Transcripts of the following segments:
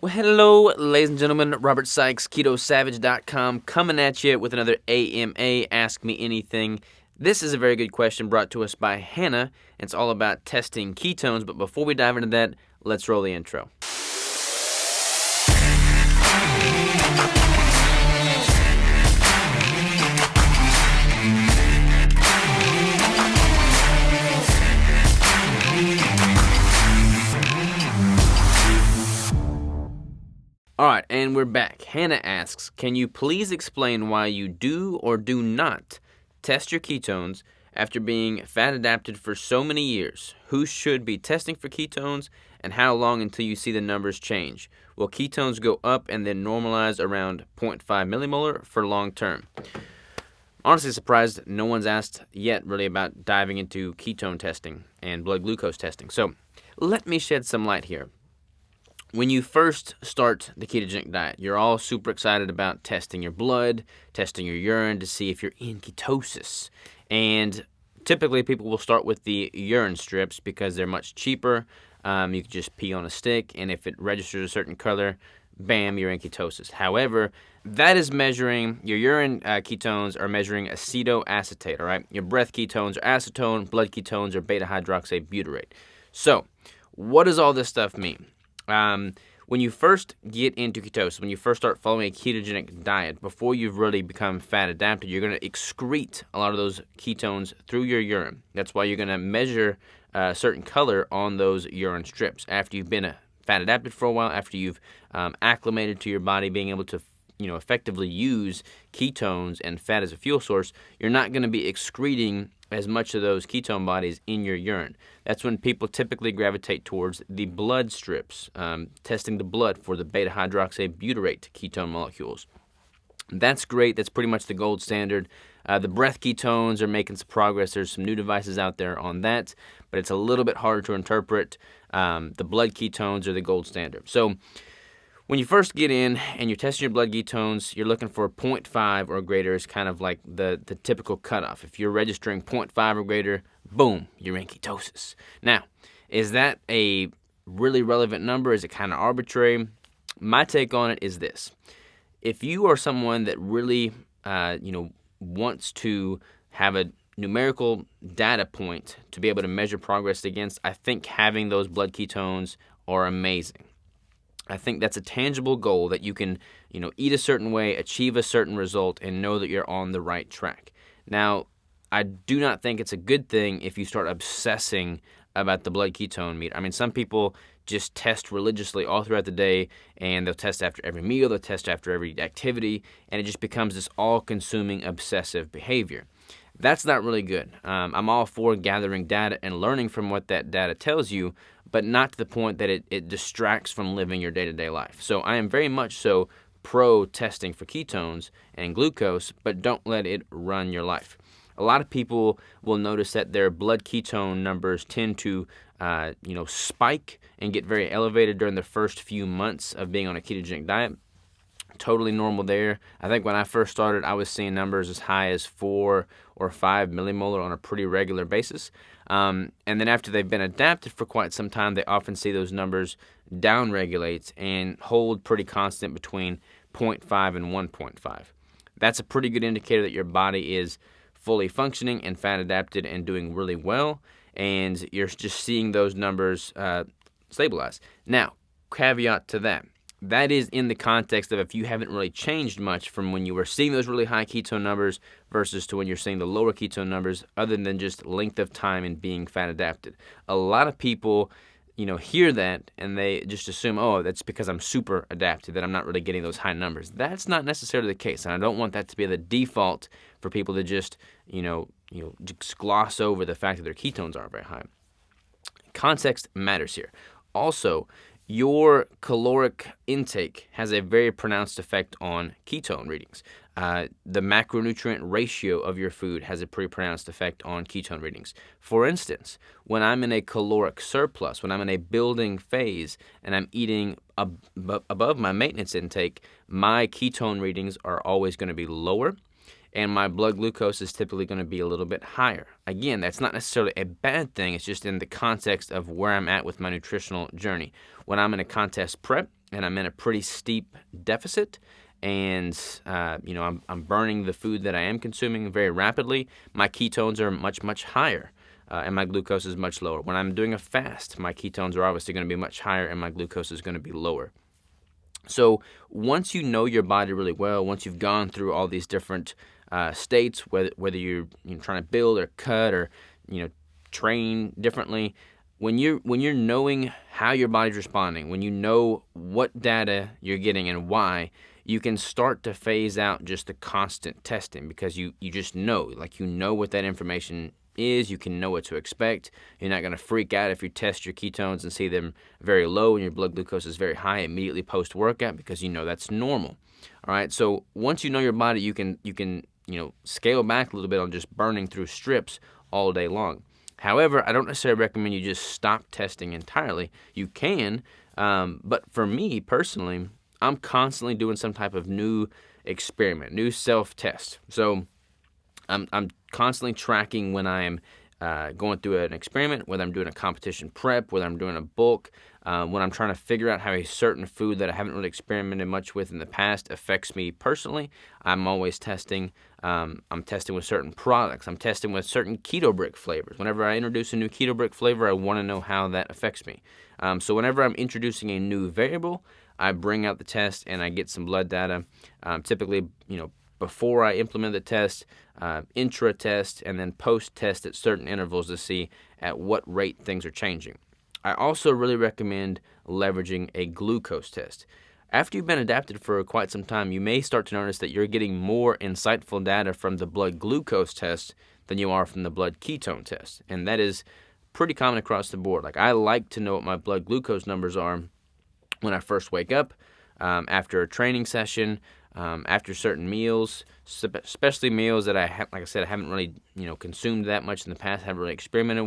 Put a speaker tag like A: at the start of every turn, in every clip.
A: Well, hello, ladies and gentlemen. Robert Sykes, KetoSavage.com, coming at you with another A.M.A. Ask Me Anything. This is a very good question brought to us by Hannah. It's all about testing ketones, but before we dive into that, let's roll the intro. All right, and we're back. Hannah asks, can you please explain why you do or do not test your ketones after being fat adapted for so many years? Who should be testing for ketones, and how long until you see the numbers change? Will ketones go up and then normalize around 0.5 millimolar for long term? Honestly surprised no one's asked yet really about diving into ketone testing and blood glucose testing. So let me shed some light here. When you first start the ketogenic diet, you're all super excited about testing your blood, testing your urine to see if you're in ketosis. And typically people will start with the urine strips because they're much cheaper. You can just pee on a stick, and if it registers a certain color, bam, you're in ketosis. However, that is measuring, your urine ketones are measuring acetoacetate, all right? Your breath ketones are acetone, blood ketones are beta-hydroxy butyrate. So what does all this stuff mean? When you first get into ketosis, when you first start following a ketogenic diet, before you've really become fat adapted, you're going to excrete a lot of those ketones through your urine. That's why you're going to measure a certain color on those urine strips. After you've been fat adapted for a while, after you've acclimated to your body being able to effectively use ketones and fat as a fuel source, you're not going to be excreting as much of those ketone bodies in your urine. That's when people typically gravitate towards the blood strips, testing the blood for the beta-hydroxy butyrate ketone molecules. That's great. That's pretty much the gold standard. The breath ketones are making some progress. There's some new devices out there on that, but it's a little bit harder to interpret. The blood ketones are the gold standard. So when you first get in and you're testing your blood ketones, you're looking for 0.5 or greater is kind of like the typical cutoff. If you're registering 0.5 or greater, boom, you're in ketosis. Now, is that a really relevant number? Is it kind of arbitrary? My take on it is this. If you are someone that really, wants to have a numerical data point to be able to measure progress against, I think having those blood ketones are amazing. I think that's a tangible goal that you can, eat a certain way, achieve a certain result, and know that you're on the right track. Now, I do not think it's a good thing if you start obsessing about the blood ketone meter. I mean, some people just test religiously all throughout the day, and they'll test after every meal, they'll test after every activity, and it just becomes this all-consuming obsessive behavior. That's not really good. I'm all for gathering data and learning from what that data tells you, but not to the point that it distracts from living your day-to-day life. So I am very much so pro testing for ketones and glucose, but don't let it run your life. A lot of people will notice that their blood ketone numbers tend to spike and get very elevated during the first few months of being on a ketogenic diet. Totally normal there. I think when I first started, I was seeing numbers as high as 4 or 5 millimolar on a pretty regular basis. And then after they've been adapted for quite some time, they often see those numbers downregulate and hold pretty constant between 0.5 and 1.5. That's a pretty good indicator that your body is fully functioning and fat adapted and doing really well, and you're just seeing those numbers stabilize. Now, caveat to that. That is in the context of if you haven't really changed much from when you were seeing those really high ketone numbers versus to when you're seeing the lower ketone numbers, other than just length of time and being fat adapted. A lot of people, hear that and they just assume, oh, that's because I'm super adapted, that I'm not really getting those high numbers. That's not necessarily the case, and I don't want that to be the default for people to just, just gloss over the fact that their ketones aren't very high. Context matters here. Also, your caloric intake has a very pronounced effect on ketone readings. The macronutrient ratio of your food has a pretty pronounced effect on ketone readings. For instance, when I'm in a caloric surplus, when I'm in a building phase and I'm eating above my maintenance intake, my ketone readings are always going to be lower, and my blood glucose is typically going to be a little bit higher. Again, that's not necessarily a bad thing. It's just in the context of where I'm at with my nutritional journey. When I'm in a contest prep and I'm in a pretty steep deficit, and I'm burning the food that I am consuming very rapidly, my ketones are much higher, and my glucose is much lower. When I'm doing a fast, my ketones are obviously going to be much higher, and my glucose is going to be lower. So once you know your body really well, once you've gone through all these different states, whether you're trying to build or cut or train differently, when you're knowing how your body's responding, when you know what data you're getting and why, you can start to phase out just the constant testing, because you just know, what that information is. You can know what to expect. You're not going to freak out if you test your ketones and see them very low and your blood glucose is very high immediately post-workout, because that's normal. All right, so once you know your body, you can scale back a little bit on just burning through strips all day long. However, I don't necessarily recommend you just stop testing entirely. You can, but for me personally, I'm constantly doing some type of new experiment, new self-test. So I'm constantly tracking when I'm going through an experiment, whether I'm doing a competition prep, whether I'm doing a bulk, when I'm trying to figure out how a certain food that I haven't really experimented much with in the past affects me personally. I'm always testing. I'm testing with certain products. I'm testing with certain keto brick flavors. Whenever I introduce a new keto brick flavor, I want to know how that affects me. So whenever I'm introducing a new variable, I bring out the test and I get some blood data. Typically, before I implement the test, intra-test, and then post-test at certain intervals to see at what rate things are changing. I also really recommend leveraging a glucose test. After you've been adapted for quite some time, you may start to notice that you're getting more insightful data from the blood glucose test than you are from the blood ketone test. And that is pretty common across the board. I like to know what my blood glucose numbers are when I first wake up, after a training session, after certain meals, especially meals that I haven't really consumed that much in the past, haven't really experimented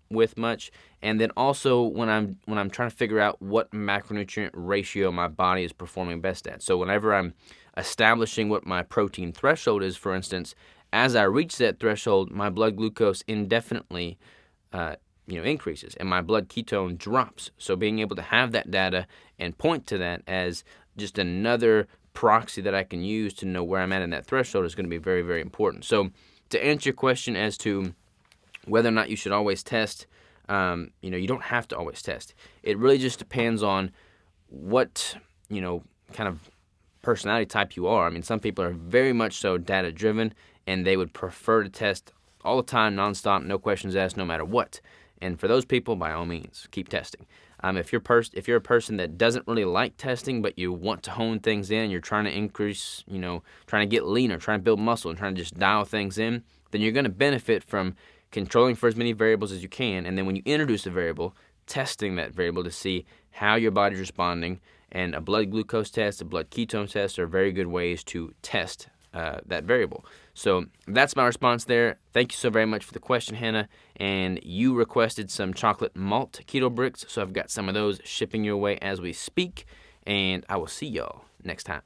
A: with much, and then also when I'm trying to figure out what macronutrient ratio my body is performing best at. So whenever I'm establishing what my protein threshold is, for instance, as I reach that threshold, my blood glucose indefinitely increases and my blood ketone drops. So being able to have that data and point to that as just another proxy that I can use to know where I'm at in that threshold is going to be very, very important. So to answer your question as to whether or not you should always test, you don't have to always test. It really just depends on what, kind of personality type you are. I mean, some people are very much so data driven and they would prefer to test all the time, nonstop, no questions asked, no matter what. And for those people, by all means, keep testing. If you're a person that doesn't really like testing, but you want to hone things in, you're trying to increase, trying to get leaner, trying to build muscle, and trying to just dial things in, then you're going to benefit from controlling for as many variables as you can. And then when you introduce a variable, testing that variable to see how your body's responding. And a blood glucose test, a blood ketone test are very good ways to test that variable. So that's my response there. Thank you so very much for the question, Hannah. And you requested some chocolate malt keto bricks, so I've got some of those shipping your way as we speak. And I will see y'all next time.